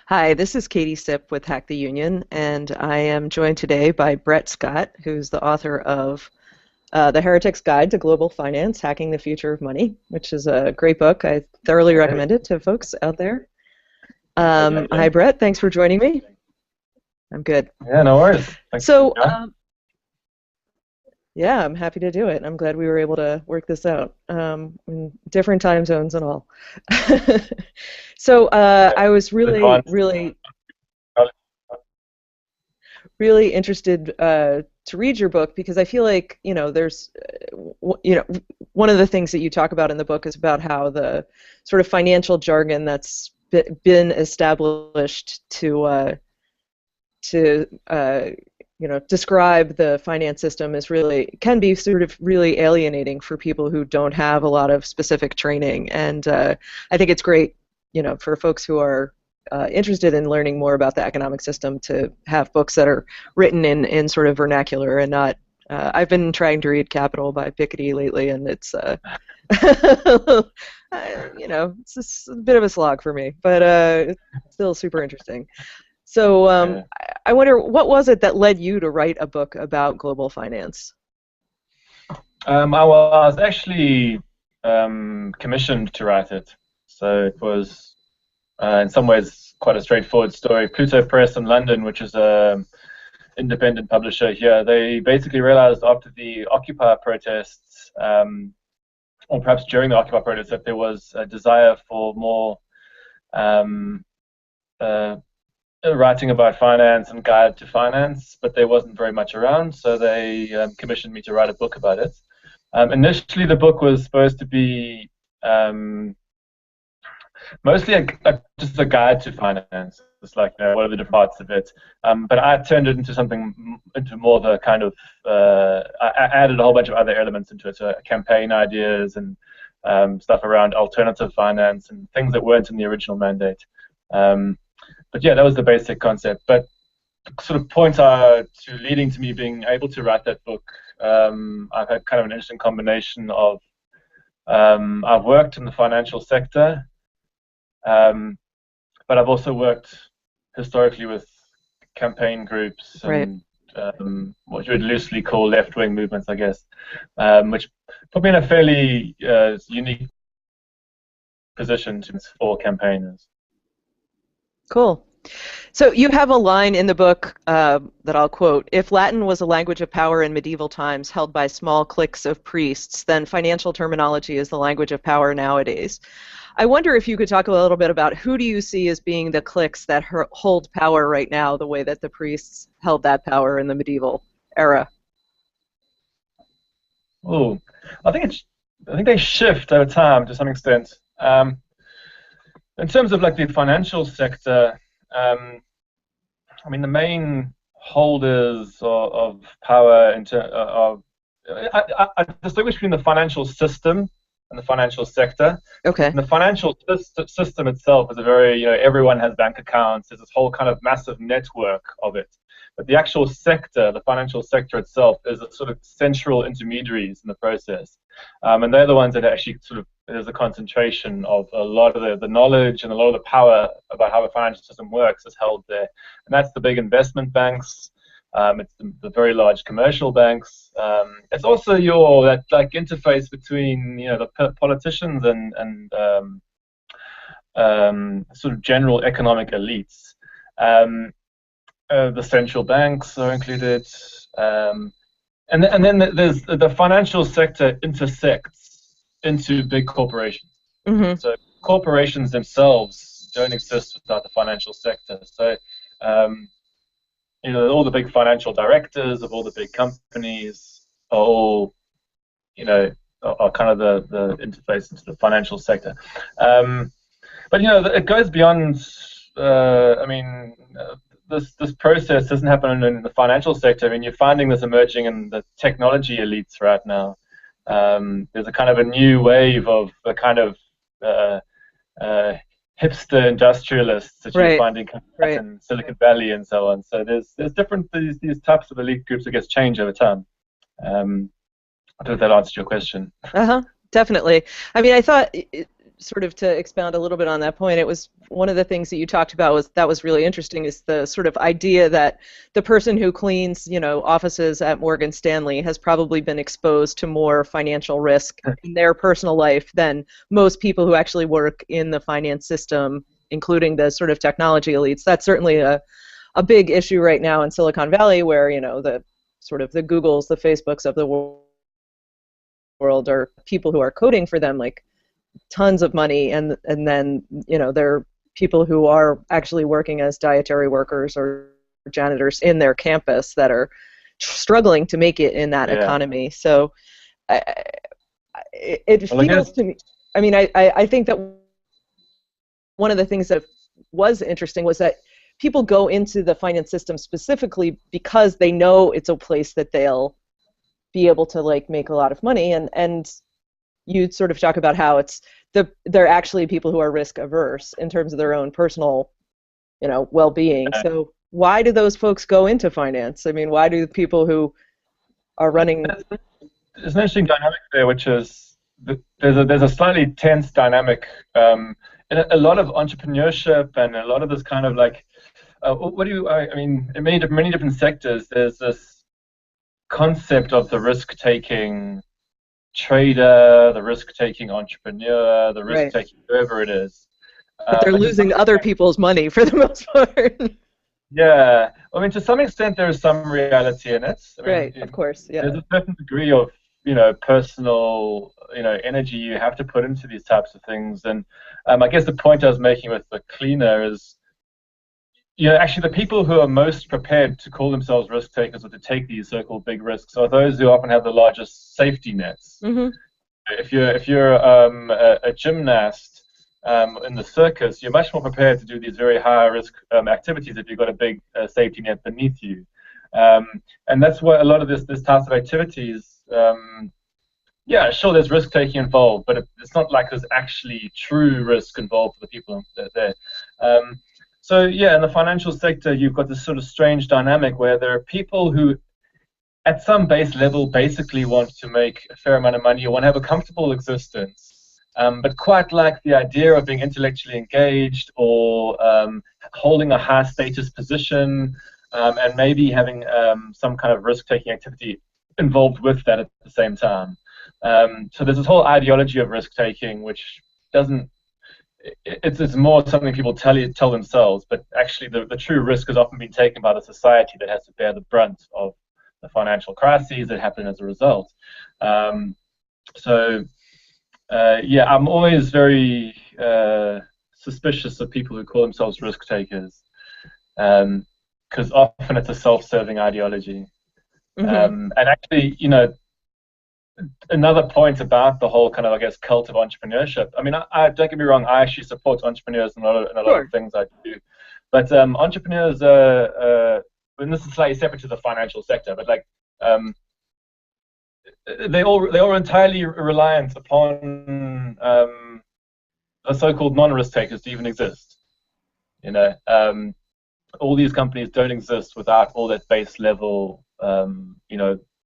Hi, this is Katie Sipp with Hack the Union, and I am joined today by Brett Scott, who's the author of The Heretic's Guide to Global Finance, Hacking the Future of Money, which is a great book. I thoroughly Hey, recommend it to folks out there. how you Hi, doing? Brett. Thanks for joining me. I'm good. Yeah, no worries. Thanks for So, joining. yeah, I'm happy to do it. I'm glad we were able to work this out in different time zones and all. So, Yeah, I was really, advanced. really really interested to read your book because I feel like there's one of the things that you talk about in the book is about how the sort of financial jargon that's been established to describe the finance system is really can be sort of really alienating for people who don't have a lot of specific training, and I think it's great for folks who are interested in learning more about the economic system to have books that are written in sort of vernacular and not. I've been trying to read Capital by Piketty lately, and it's it's just a bit of a slog for me, but it's still super interesting. So Yeah. I wonder, what was it that led you to write a book about global finance? I was actually commissioned to write it, so it was in some ways quite a straightforward story. Pluto Press in London, which is a independent publisher here, they basically realized after the Occupy protests, or perhaps during the Occupy protests, that there was a desire for more um, uh, writing about finance and guide to finance, but there wasn't very much around, so they commissioned me to write a book about it. Initially, the book was supposed to be mostly just a guide to finance. It's like, what are the different parts of it? But I turned it into something, into more the kind of, I added a whole bunch of other elements into it, so campaign ideas and stuff around alternative finance and things that weren't in the original mandate. But yeah, that was the basic concept. But sort of point to leading to me being able to write that book, I've had kind of an interesting combination of I've worked in the financial sector, um, but I've also worked historically with campaign groups Right. and what you would loosely call left-wing movements, I guess, which put me in a fairly unique position for campaigners. Cool. So you have a line in the book that I'll quote: "If Latin was a language of power in medieval times held by small cliques of priests, then financial terminology is the language of power nowadays." I wonder if you could talk a little bit about who do you see as being the cliques that hold power right now, the way that the priests held that power in the medieval era. Oh, I think it's I think they shift over time to some extent. In terms of like the financial sector, I mean the main holders of power of I distinguish between the financial system and the financial sector. Okay. And the financial system itself is a very, everyone has bank accounts. There's this whole kind of massive network of it. But the actual sector, the financial sector itself, is a sort of central intermediaries in the process. And they're the ones that actually sort of, there's a concentration of a lot of the knowledge and a lot of the power about how the financial system works is held there. And that's the big investment banks. It's the very large commercial banks. It's also that like interface between the politicians and sort of general economic elites. The central banks are included, and then there's the financial sector intersects into big corporations. Mm-hmm. So corporations themselves don't exist without the financial sector. So all the big financial directors of all the big companies are all, are kind of the interface into the financial sector. But it goes beyond. I mean, this process doesn't happen in the financial sector. I mean, you're finding this emerging in the technology elites right now. There's a kind of a new wave of a kind of uh, hipster industrialists that you're Right. finding Right. in Silicon Valley and so on. So there's different these types of elite groups that gets change over time. I don't know if that answered your question. Uh-huh. Definitely. I mean, I thought sort of to expound a little bit on that point, it was one of the things that you talked about was really interesting is the sort of idea that the person who cleans, offices at Morgan Stanley has probably been exposed to more financial risk in their personal life than most people who actually work in the finance system, including the sort of technology elites. That's certainly a big issue right now in Silicon Valley, where the sort of the Googles, the Facebooks of the world are people who are coding for them like tons of money, and then there are people who are actually working as dietary workers or janitors in their campus that are struggling to make it in that economy. So it feels to me, I mean, I think that one of the things that was interesting was that people go into the finance system specifically because they know it's a place that they'll be able to like make a lot of money, and you sort of talk about how they're actually people who are risk averse in terms of their own personal, well-being. So why do those folks go into finance? I mean, why do people who are running? There's an interesting dynamic there, which is there's a slightly tense dynamic in a lot of entrepreneurship and a lot of this kind of like I mean, in many different sectors, there's this concept of the risk-taking trader, the risk-taking entrepreneur, the risk-taking whoever it is. But they're losing other people's money for the most part. Yeah, I mean, to some extent, there is some reality in it. I mean, right, of course, yeah. There's a certain degree of, personal, energy you have to put into these types of things. And I guess the point I was making with the cleaner is, actually the people who are most prepared to call themselves risk takers or to take these so-called big risks are those who often have the largest safety nets. Mm-hmm. If you're a gymnast in the circus, you're much more prepared to do these very high-risk activities if you've got a big safety net beneath you. And that's why a lot of this types of activities, sure, there's risk-taking involved, but it's not like there's actually true risk involved for the people there. So yeah, in the financial sector, you've got this sort of strange dynamic where there are people who, at some base level, basically want to make a fair amount of money or want to have a comfortable existence, but quite like the idea of being intellectually engaged or holding a high status position and maybe having some kind of risk-taking activity involved with that at the same time. So there's this whole ideology of risk-taking which doesn't. It's more something people tell themselves, but actually the true risk has often been taken by the society that has to bear the brunt of the financial crises that happen as a result. I'm always very suspicious of people who call themselves risk takers, because often it's a self-serving ideology. And actually, another point about the whole kind of, I guess, cult of entrepreneurship. I mean, I don't get me wrong, I actually support entrepreneurs in a lot of things I do. But entrepreneurs and this is slightly separate to the financial sector, but like they all entirely reliant upon the so-called non-risk takers to even exist. All these companies don't exist without all that base level,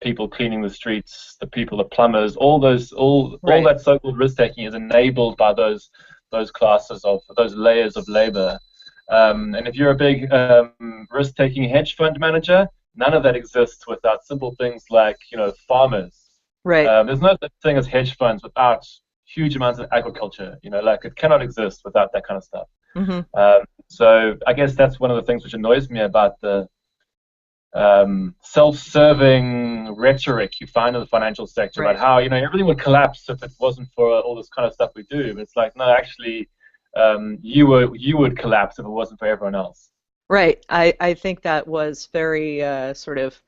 people cleaning the streets, the plumbers, all that so-called risk-taking is enabled by those classes of those layers of labor. And if you're a big risk-taking hedge fund manager, none of that exists without simple things like farmers. Right. There's no such thing as hedge funds without huge amounts of agriculture. Like it cannot exist without that kind of stuff. Mm-hmm. So I guess that's one of the things which annoys me about the self-serving rhetoric you find in the financial sector about how everything would collapse if it wasn't for all this kind of stuff we do. But it's like, no, actually, you would collapse if it wasn't for everyone else. Right. I think that was very sort of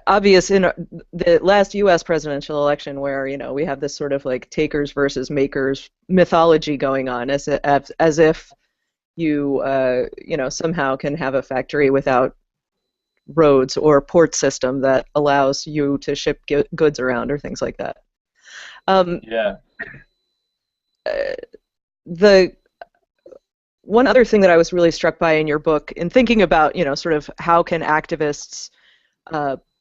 obvious in the last U.S. presidential election, where we have this sort of like takers versus makers mythology going on, as if you somehow can have a factory without roads or port system that allows you to ship goods around or things like that. The one other thing that I was really struck by in your book, in thinking about sort of how can activists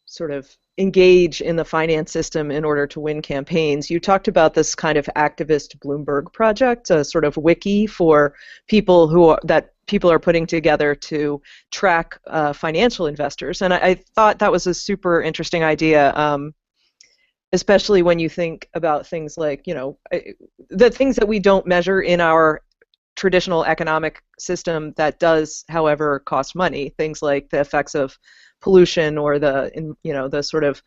sort of engage in the finance system in order to win campaigns. You talked about this kind of activist Bloomberg project, a sort of wiki for people that people are putting together to track financial investors, and I thought that was a super interesting idea. Especially when you think about things like, the things that we don't measure in our traditional economic system that does, however, cost money. Things like the effects of pollution or the sort of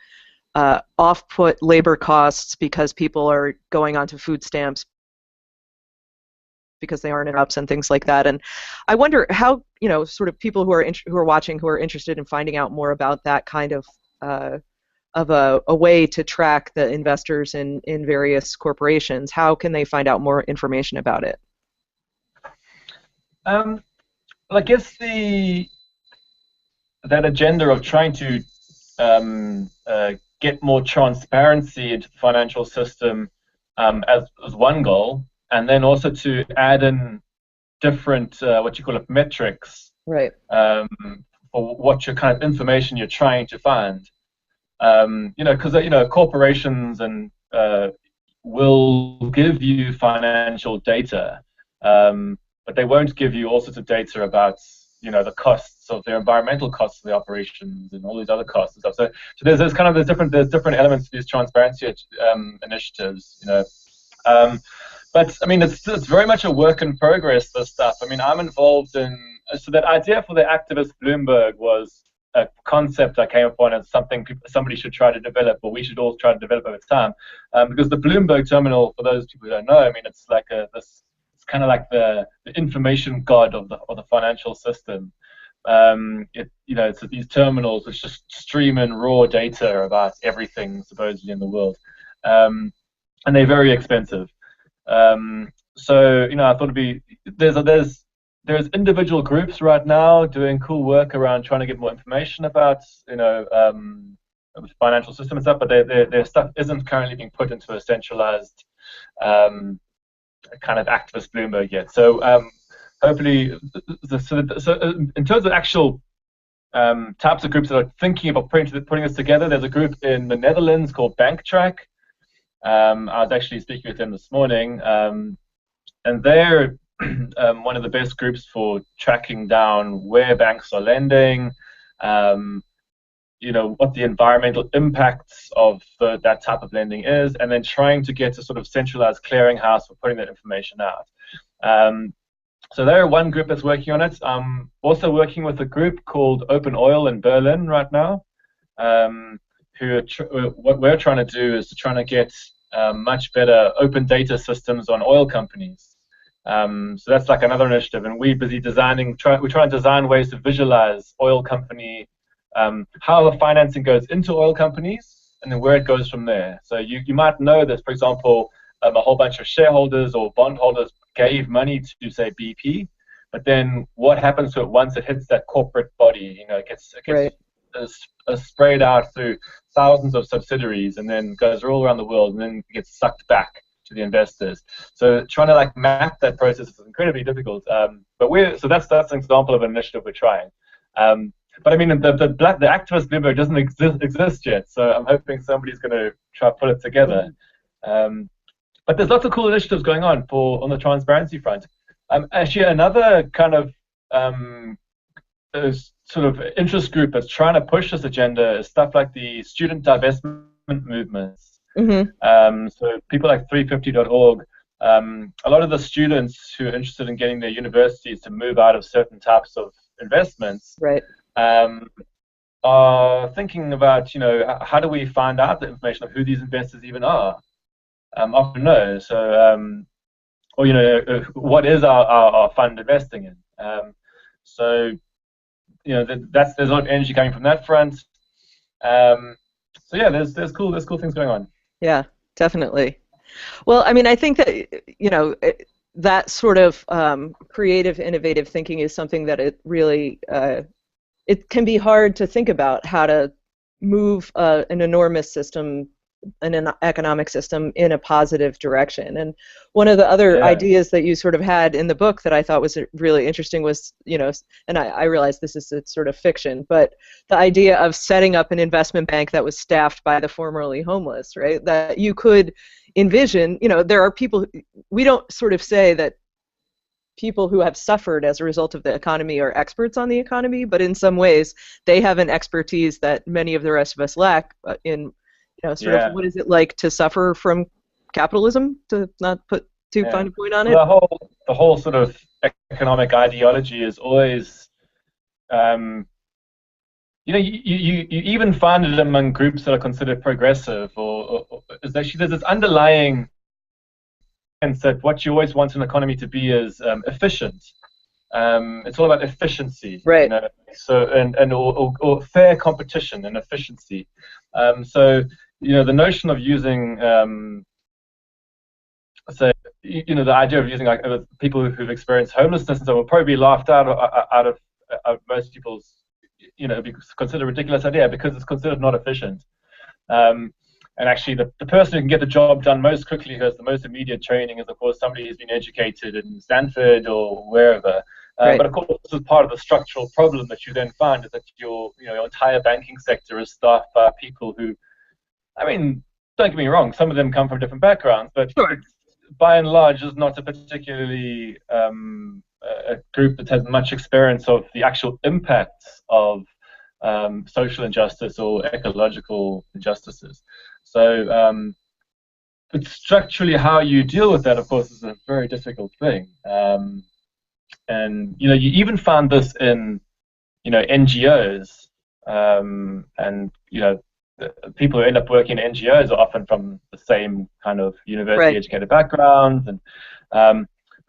off-put labor costs because people are going onto food stamps because they aren't jobs and things like that. And I wonder how, sort of people who are watching, who are interested in finding out more about that kind of a way to track the investors in various corporations. How can they find out more information about it? Well, I guess that agenda of trying to get more transparency into the financial system as one goal, and then also to add in different what you call it metrics, right? For what your kind of information you're trying to find. Because corporations and will give you financial data, but they won't give you all sorts of data about the costs of their environmental costs of the operations and all these other costs and stuff. So there's different elements to these transparency initiatives. But I mean it's very much a work in progress, this stuff. I mean, I'm involved in, so that idea for the activist Bloomberg was a concept I came upon as something somebody should try to develop, or we should all try to develop over time, because the Bloomberg terminal, for those people who don't know, I mean, it's like it's kind of like the information god of the financial system. It's these terminals which just stream in raw data about everything supposedly in the world, and they're very expensive. So I thought it'd be there's individual groups right now doing cool work around trying to get more information about the financial system and stuff, but their stuff isn't currently being put into a centralized kind of activist Bloomberg yet. So hopefully, so in terms of actual types of groups that are thinking about putting this together, there's a group in the Netherlands called BankTrack. I was actually speaking with them this morning, and they're one of the best groups for tracking down where banks are lending, what the environmental impacts of that type of lending is, and then trying to get a sort of centralized clearinghouse for putting that information out. So they're one group that's working on it. I'm also working with a group called Open Oil in Berlin right now, what we're trying to do is to get much better open data systems on oil companies. So that's like another initiative, and we're busy we're trying to design ways to visualize oil company, how the financing goes into oil companies, and then where it goes from there. So you might know that, for example, a whole bunch of shareholders or bondholders gave money to, say, BP, but then what happens to it once it hits that corporate body? It gets right. Sprayed out through thousands of subsidiaries, and then goes all around the world, and then gets sucked back to the investors. So trying to map that process is incredibly difficult. So that's an example of an initiative we're trying. But I mean, the activist Bloomberg doesn't exist yet, so I'm hoping somebody's going to try to put it together. But there's lots of cool initiatives going on the transparency front. Actually, another kind of sort of interest group that's trying to push this agenda is stuff like the student divestment movements. Mm-hmm. So people like 350.org, a lot of the students who are interested in getting their universities to move out of certain types of investments, right, are thinking about, how do we find out the information of who these investors even are? Often know. So, what is our fund investing in? So, there's a lot of energy coming from that front. So yeah, there's cool things going on. Yeah, definitely. Well, I mean, I think that that sort of creative, innovative thinking is something that it really it can be hard to think about how to move an enormous system an economic system in a positive direction. And one of the other ideas that you sort of had in the book that I thought was really interesting was, and I realize this is a sort of fiction, but the idea of setting up an investment bank that was staffed by the formerly homeless, right? That you could envision, there are people, we don't sort of say that people who have suffered as a result of the economy are experts on the economy, but in some ways they have an expertise that many of the rest of us lack in sort of what is it like to suffer from capitalism, to not put too fine a point on it. The whole sort of economic ideology is always, you even find it among groups that are considered progressive, or is actually there's this underlying sense that what you always want an economy to be is efficient. It's all about efficiency, right? So or fair competition and efficiency. So the notion of using, the idea of using people who've experienced homelessness and so will probably be laughed out of most people's, be considered a ridiculous idea because it's considered not efficient. And actually, the person who can get the job done most quickly, who has the most immediate training, is of course somebody who's been educated in Stanford or wherever. Right. But of course, this is part of the structural problem that you then find is that your entire banking sector is staffed by people who, don't get me wrong, some of them come from different backgrounds, but by and large, is not a particularly a group that has much experience of the actual impacts of social injustice or ecological injustices. So, but structurally, how you deal with that, of course, is a very difficult thing. And you even found this in NGOs, and people who end up working in NGOs are often from the same kind of university-educated backgrounds. And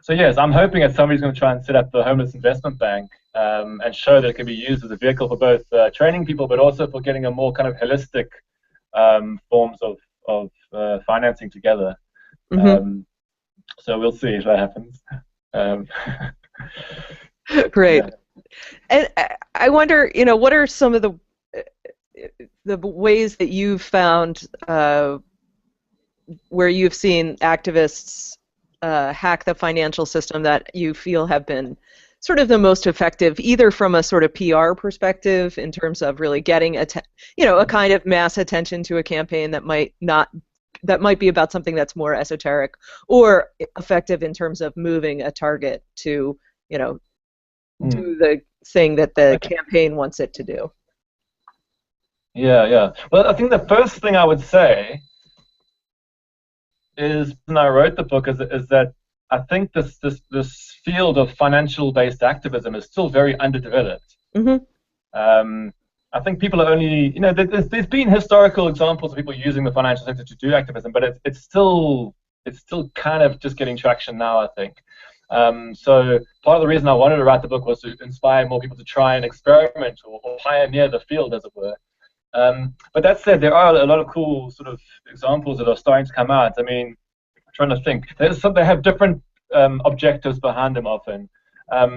so yes, I'm hoping that somebody's going to try and set up the Homeless Investment Bank and show that it can be used as a vehicle for both training people, but also for getting a more kind of holistic forms of financing together. Mm-hmm. So we'll see if that happens. Great. Yeah. And I wonder, what are some of the ways that you've found where you've seen activists hack the financial system that you feel have been sort of the most effective, either from a sort of PR perspective in terms of really getting a kind of mass attention to a campaign that might be about something that's more esoteric, or effective in terms of moving a target to do the thing that the campaign wants it to do. Yeah. Well, I think the first thing I would say is, when I wrote the book, is that I think this field of financial-based activism is still very underdeveloped. Mm-hmm. I think people are only, there's been historical examples of people using the financial sector to do activism, but it's still kind of just getting traction now, I think. So part of the reason I wanted to write the book was to inspire more people to try and experiment or pioneer the field, as it were. But that said, there are a lot of cool sort of examples that are starting to come out. I'm trying to think. They have different objectives behind them often.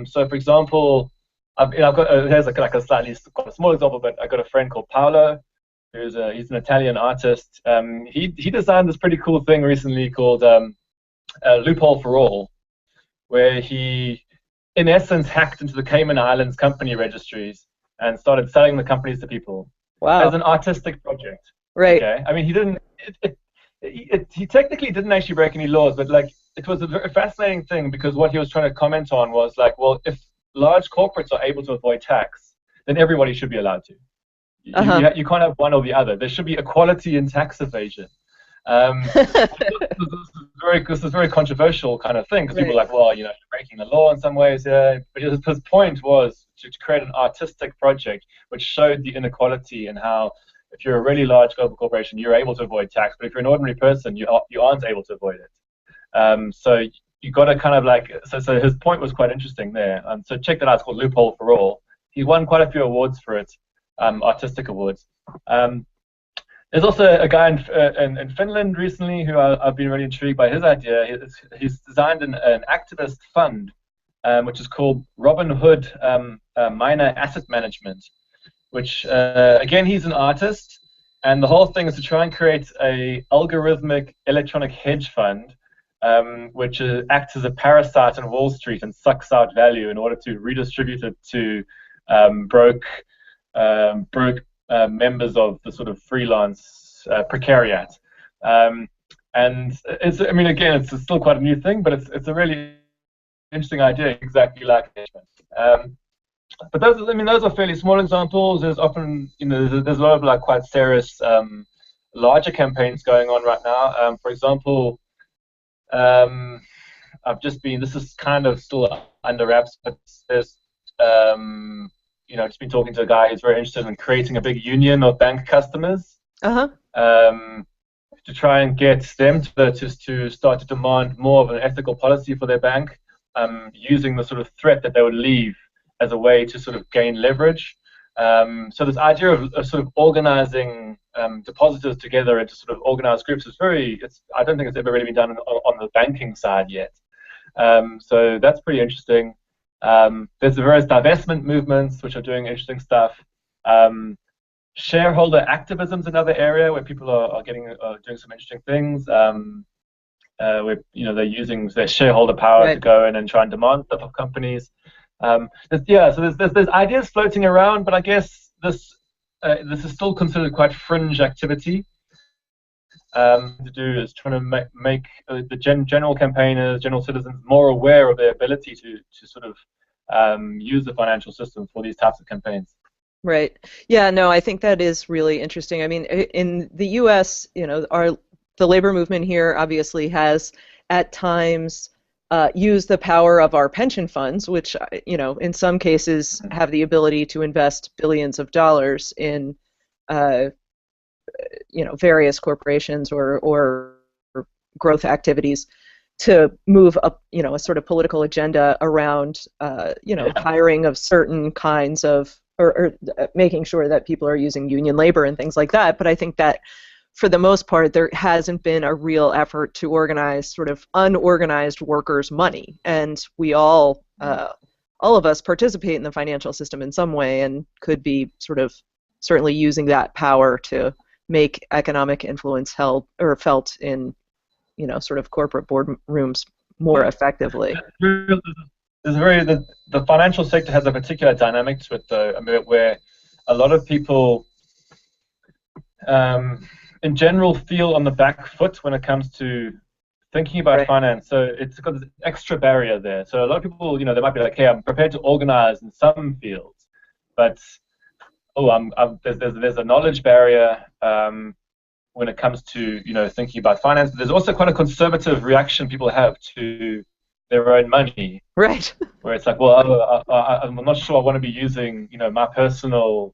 So, for example, I've got here's like a slightly small example, but I got a friend called Paolo, he's an Italian artist. He designed this pretty cool thing recently called Loophole for All, where he, in essence, hacked into the Cayman Islands company registries and started selling the companies to people. Wow. As an artistic project. Right. Okay. He didn't. He technically didn't actually break any laws, but it was a very fascinating thing, because what he was trying to comment on was well, if large corporates are able to avoid tax, then everybody should be allowed to. You can't have one or the other. There should be equality in tax evasion. This is a very controversial kind of thing, because people are like, well, you're breaking the law in some ways. But his point was to create an artistic project which showed the inequality and how, if you're a really large global corporation, you're able to avoid tax, but if you're an ordinary person, you aren't able to avoid it. So you got to kind of so his point was quite interesting there. So check that out. It's called Loophole for All. He won quite a few awards for it, artistic awards. There's also a guy in Finland recently who I've been really intrigued by his idea. He's designed an activist fund, which is called Robin Hood Minor Asset Management, which, again, he's an artist, And the whole thing is to try and create a algorithmic electronic hedge fund, which acts as a parasite on Wall Street and sucks out value in order to redistribute it to broke members of the sort of freelance precariat. And it's, I mean, again, it's still quite a new thing, but it's a really interesting idea, exactly like hedge fund. But those, I mean, those are fairly small examples. There's often, you know, there's a lot of like quite serious, larger campaigns going on right now. For example, I've just been, this is kind of still under wraps, but there's, you know, just been talking to a guy who's very interested in creating a big union of bank customers. To try and get them to start to demand more of an ethical policy for their bank, using the sort of threat that they would leave as a way to sort of gain leverage. So this idea of sort of organizing depositors together into sort of organized groups is I don't think it's ever really been done on the banking side yet. So that's pretty interesting. There's the various divestment movements which are doing interesting stuff. Shareholder activism is another area where people are doing some interesting things. Where, you know, they're using their shareholder power to go in and try and demand stuff of companies. So there's ideas floating around, but I guess this is still considered quite fringe activity. To do is trying to make the general campaigners, general citizens more aware of their ability to sort of use the financial system for these types of campaigns. Right. Yeah, no, I think that is really interesting. I mean, in the U.S., you know, the labor movement here obviously has at times used the power of our pension funds, which, you know, in some cases have the ability to invest billions of dollars in, you know, various corporations or growth activities to move up, you know, a sort of political agenda around, you know, hiring of certain kinds of or making sure that people are using union labor and things like that. But I think that for the most part, there hasn't been a real effort to organize sort of unorganized workers' money. And we all of us participate in the financial system in some way and could be sort of certainly using that power to make economic influence felt in, you know, sort of corporate boardrooms more effectively. The financial sector has a particular dynamic to it, though, where a lot of people, in general, feel on the back foot when it comes to thinking about finance. So it's got this extra barrier there. So a lot of people, you know, they might be like, "Hey, I'm prepared to organize in some fields, but there's a knowledge barrier when it comes to, you know, thinking about finance." But there's also quite a conservative reaction people have to their own money, right? Where it's like, well, I'm not sure I want to be using, you know, my personal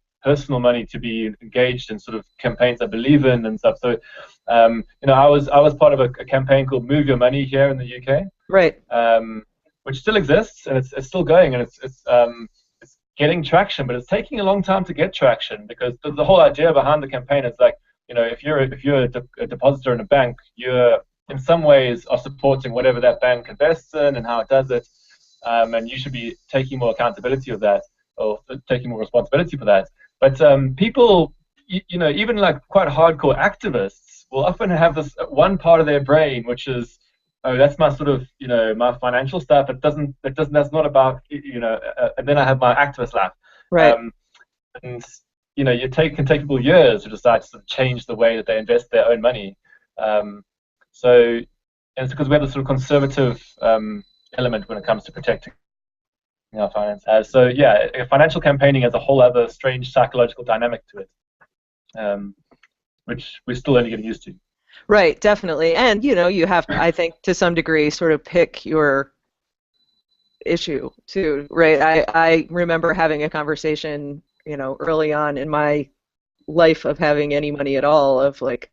money to be engaged in sort of campaigns I believe in and stuff. So, you know, I was part of a campaign called Move Your Money here in the UK, right? Which still exists and it's still going and it's getting traction, but it's taking a long time to get traction because the whole idea behind the campaign is like, you know, if you're a depositor in a bank, you're in some ways are supporting whatever that bank invests in and how it does it, and you should be taking more accountability of that or taking more responsibility for that. But people, you know, even like quite hardcore activists will often have this one part of their brain which is, oh, that's my sort of, you know, my financial stuff. That's not about, you know, and then I have my activist life. Right. And you know, can take people years to decide to sort of change the way that they invest their own money. So, and it's because we have this sort of conservative element when it comes to protecting our finance. So yeah, financial campaigning has a whole other strange psychological dynamic to it, which we're still only getting used to. Right, definitely. And, you know, you have to, I think, to some degree, sort of pick your issue, too, right? I remember having a conversation, you know, early on in my life of having any money at all of like,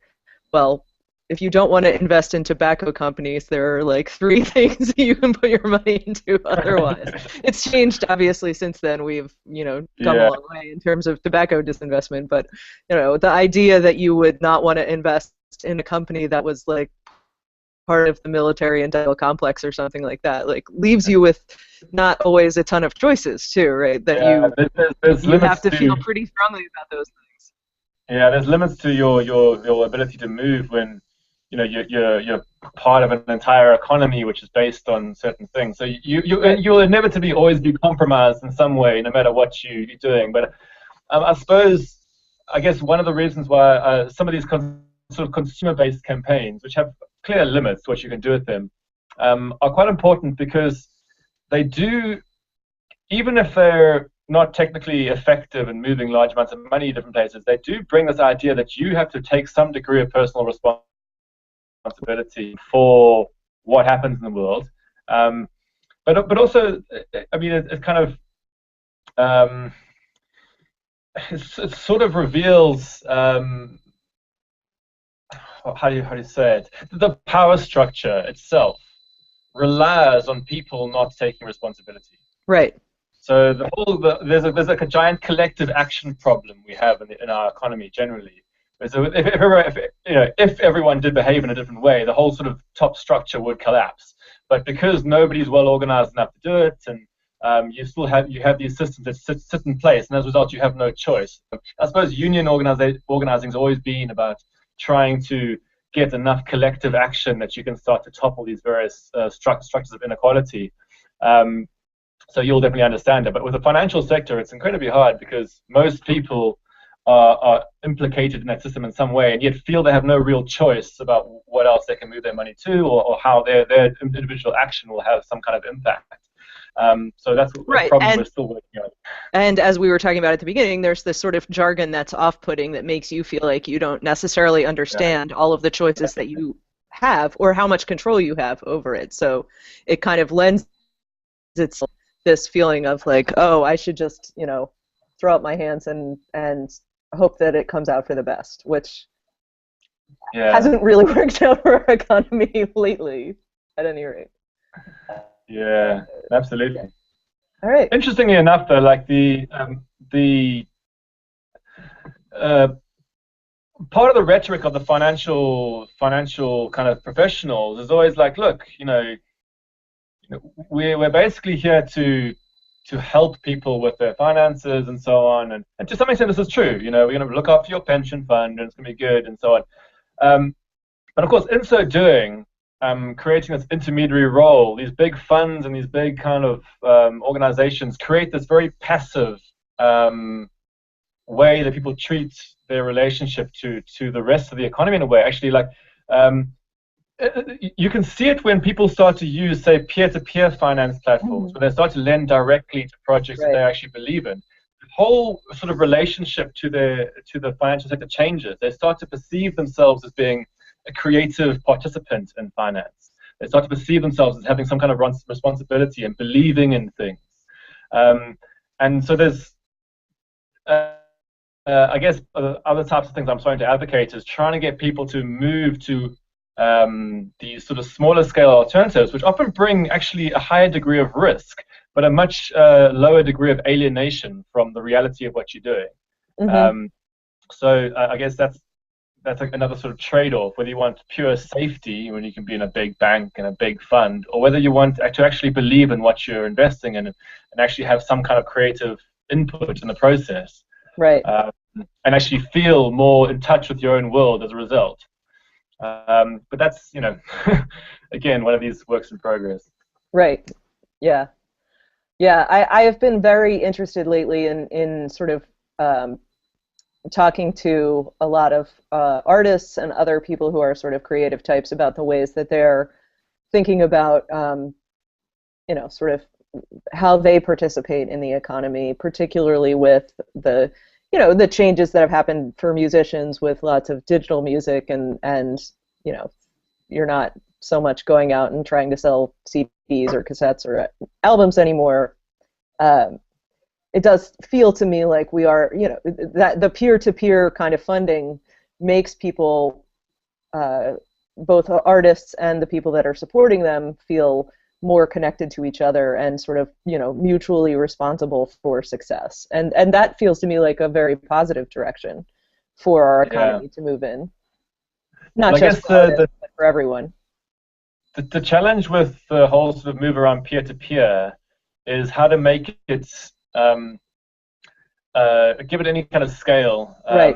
well, if you don't want to invest in tobacco companies, there are like 3 things you can put your money into otherwise. It's changed, obviously, since then. We've, you know, come a long way in terms of tobacco disinvestment. But, you know, the idea that you would not want to invest in a company that was like part of the military industrial complex or something like that, like leaves you with not always a ton of choices, too, right? That you have to feel pretty strongly about those things. Yeah, there's limits to your ability to move when you're part of an entire economy which is based on certain things. So you'll inevitably always be compromised in some way, no matter what you're doing. But I guess one of the reasons why some of these sort of consumer-based campaigns, which have clear limits to what you can do with them, are quite important because they do, even if they're not technically effective in moving large amounts of money to different places, they do bring this idea that you have to take some degree of personal responsibility for what happens in the world. But also, I mean, it kind of it sort of reveals how do you say it? The power structure itself relies on people not taking responsibility. Right. So there's like a giant collective action problem we have in our economy generally. So if everyone did behave in a different way, the whole sort of top structure would collapse. But because nobody's well organized enough to do it, and you have these systems that sit in place, and as a result, you have no choice. I suppose union organizing has always been about trying to get enough collective action that you can start to topple these various structures of inequality. So you'll definitely understand it. But with the financial sector, it's incredibly hard because most people are implicated in that system in some way, and yet feel they have no real choice about what else they can move their money to, or how their individual action will have some kind of impact. So that's a problem we're still working on. And as we were talking about at the beginning, there's this sort of jargon that's off-putting that makes you feel like you don't necessarily understand all of the choices that you have or how much control you have over it. So it kind of lends itself this feeling of like, oh, I should just, throw up my hands and hope that it comes out for the best, which hasn't really worked out for our economy lately, at any rate. Yeah, absolutely. All right. Interestingly enough, though, like the part of the rhetoric of the financial kind of professionals is always like, look, we're basically here to help people with their finances and so on, and to some extent this is true. We're going to look after your pension fund and it's going to be good and so on. But of course, in so doing, creating this intermediary role, these big funds and these big kind of organizations create this very passive way that people treat their relationship to the rest of the economy in a way. Actually, like you can see it when people start to use, say, peer-to-peer finance platforms, when they start to lend directly to projects that they actually believe in. The whole sort of relationship to the financial sector changes. They start to perceive themselves as being a creative participant in finance. They start to perceive themselves as having some kind of responsibility and believing in things. And so there's, I guess, other types of things I'm starting to advocate is trying to get people to move to these sort of smaller scale alternatives, which often bring actually a higher degree of risk, but a much lower degree of alienation from the reality of what you're doing. Mm-hmm. So I guess that's another sort of trade-off, whether you want pure safety when you can be in a big bank and a big fund, or whether you want to actually believe in what you're investing in and actually have some kind of creative input in the process. Right. And actually feel more in touch with your own world as a result. But that's, again, one of these works in progress. Right. Yeah. Yeah. I have been very interested lately in sort of talking to a lot of artists and other people who are sort of creative types about the ways that they're thinking about, sort of how they participate in the economy, particularly with the changes that have happened for musicians with lots of digital music and you're not so much going out and trying to sell CDs or cassettes or albums anymore. It does feel to me like we are, that the peer-to-peer kind of funding makes people, both artists and the people that are supporting them, feel more connected to each other and sort of, mutually responsible for success. And that feels to me like a very positive direction for our economy to move in. Not just for artists, but for everyone. The challenge with the whole sort of move around peer-to-peer is how to make it, give it any kind of scale. Right.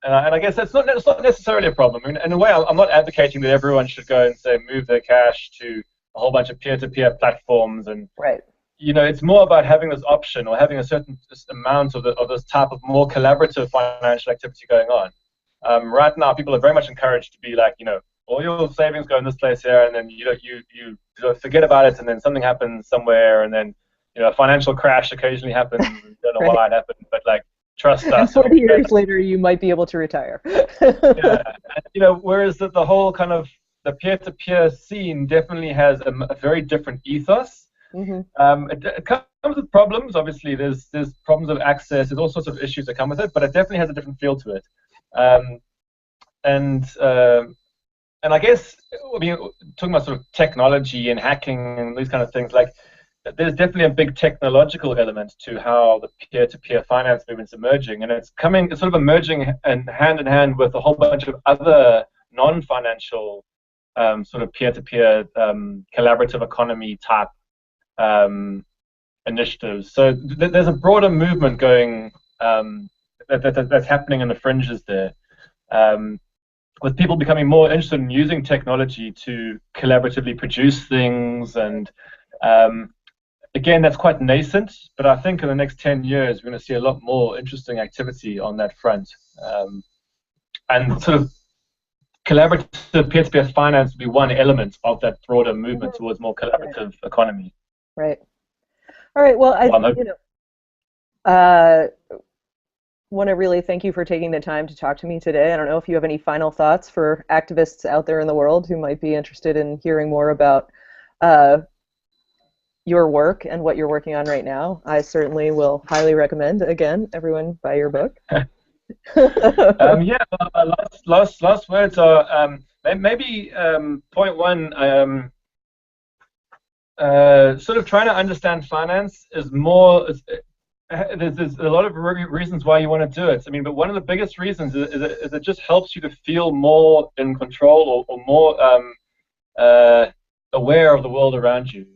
and I guess it's not necessarily a problem. I mean, in a way, I'm not advocating that everyone should go and say move their cash to a whole bunch of peer-to-peer platforms, and Right. it's more about having this option or having a certain amount of this type of more collaborative financial activity going on. Right now, people are very much encouraged to be like, all your savings go in this place here, and then you forget about it, and then something happens somewhere, and then a financial crash occasionally happens. You don't know Right. why it happened, but like trust us. And 40 years later, you might be able to retire. Yeah. Whereas the whole kind of the peer-to-peer scene definitely has a very different ethos. Mm-hmm. It comes with problems. Obviously, there's problems of access. There's all sorts of issues that come with it, but it definitely has a different feel to it. And I guess, I mean, talking about sort of technology and hacking and these kind of things, like there's definitely a big technological element to how the peer-to-peer finance movement's emerging, and it's sort of emerging and hand in hand with a whole bunch of other non-financial sort of peer-to-peer collaborative economy type initiatives. So there's a broader movement going that's happening in the fringes there, with people becoming more interested in using technology to collaboratively produce things. And again, that's quite nascent, but I think in the next 10 years we're going to see a lot more interesting activity on that front. And sort of collaborative peer-to-peer finance will be one element of that broader movement towards more collaborative economy. Right. All right. Well, want to really thank you for taking the time to talk to me today. I don't know if you have any final thoughts for activists out there in the world who might be interested in hearing more about your work and what you're working on right now. I certainly will highly recommend, again, everyone buy your book. Yeah, last words are maybe point one, sort of trying to understand finance is more. There's a lot of reasons why you want to do it. I mean, but one of the biggest reasons is it just helps you to feel more in control or more aware of the world around you,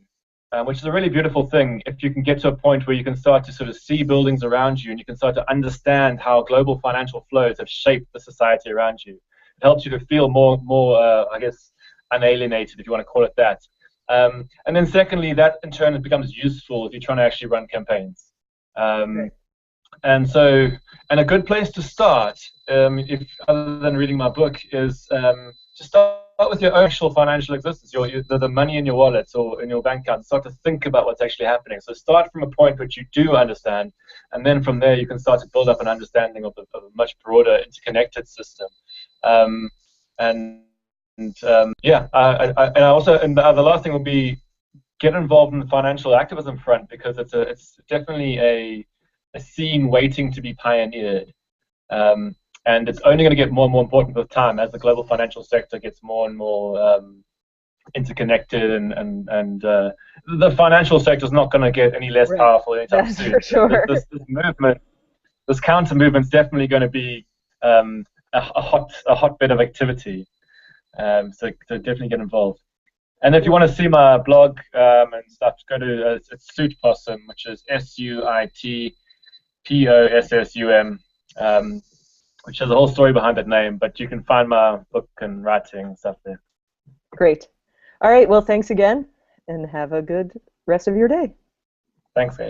which is a really beautiful thing if you can get to a point where you can start to sort of see buildings around you and you can start to understand how global financial flows have shaped the society around you. It helps you to feel more I guess, unalienated, if you want to call it that. And then secondly, that in turn becomes useful if you're trying to actually run campaigns. And so, and a good place to start, if other than reading my book, is to start with your actual financial existence, the money in your wallet or in your bank account. Start to think about what's actually happening. So start from a point which you do understand, and then from there you can start to build up an understanding of a much broader, interconnected system. Yeah, and the last thing will be get involved in the financial activism front, because it's definitely a scene waiting to be pioneered, and it's only going to get more and more important with time as the global financial sector gets more and more interconnected, and the financial sector is not going to get any less powerful anytime soon. For sure. This movement, this counter movement, is definitely going to be a hotbed of activity. So definitely get involved. And if you want to see my blog and stuff, go to it's Suitpossum, which is SUITPOSSUM, which has a whole story behind that name. But you can find my book and writing and stuff there. Great. All right. Well, thanks again, and have a good rest of your day. Thanks, guys.